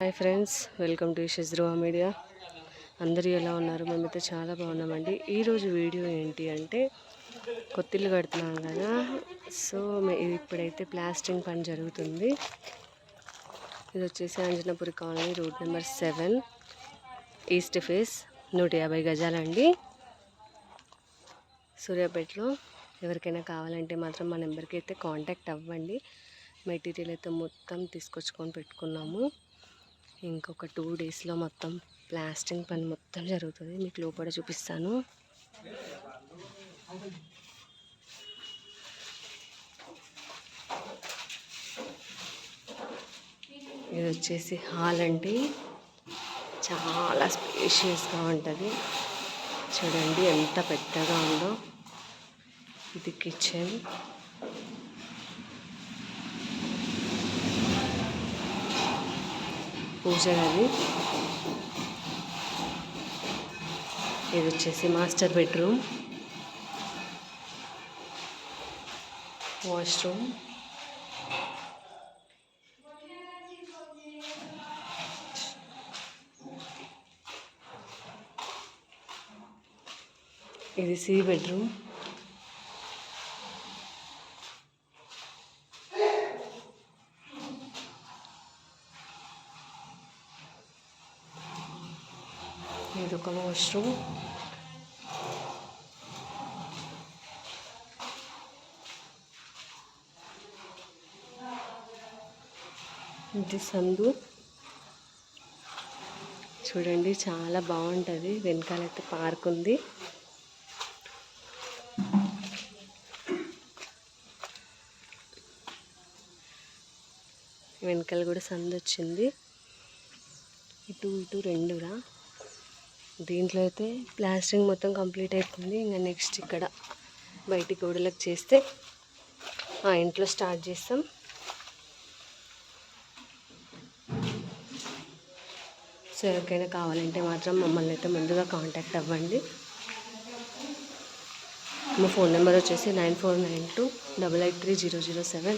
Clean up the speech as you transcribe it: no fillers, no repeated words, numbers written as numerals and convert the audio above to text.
Hi friends, welcome to ఇషస్ Dhruva media. అందరూ ఎలా ఉన్నారు? మేమైతే చాలా బాగున్నామండి. ఈరోజు వీడియో ఏంటి అంటే కొత్తిల్లు కడుతున్నాం కదా, సో ఇప్పుడైతే ప్లాస్టింగ్ పని జరుగుతుంది. ఇది వచ్చేసి Anjanapuri colony, road number 7, east phase, 150 గజాలండి, సూర్యాపేటలో. ఎవరికైనా కావాలంటే మాత్రం మా నెంబర్కి అయితే కాంటాక్ట్ అవ్వండి. మెటీరియల్ అయితే మొత్తం తీసుకొచ్చుకొని పెట్టుకున్నాము. ఇంకొక 2 డేస్లో మొత్తం ప్లాస్టింగ్ పని మొత్తం జరుగుతుంది. మీకు లోపల చూపిస్తాను. ఇది వచ్చేసి హాల్ అండి, చాలా స్పేషియస్గా ఉంటుంది. చూడండి ఎంత పెద్దగా ఉందో. ఇది కిచెన్. పూజ గది. ఇది వచ్చేసి మాస్టర్ బెడ్రూమ్, వాష్రూమ్. ఇది సి బెడ్రూమ్. ఇది ఒక వాష్రూమ్. ఇది సందు. చూడండి చాలా బాగుంటుంది. వెనకాలైతే పార్క్ ఉంది. వెనకాల కూడా సందు వచ్చింది. ఇటు రెండురా. దీంట్లో అయితే ప్లాస్టింగ్ మొత్తం కంప్లీట్ అయిపోయింది. ఇంకా నెక్స్ట్ ఇక్కడ బయటి గోడలకు చేస్తే ఇంట్లో స్టార్ట్ చేస్తాం. సో ఎవరికైనా కావాలంటే మాత్రం మమ్మల్ని అయితే ముందుగా కాంటాక్ట్ అవ్వండి. మా ఫోన్ నెంబర్ వచ్చేసి 9492883007.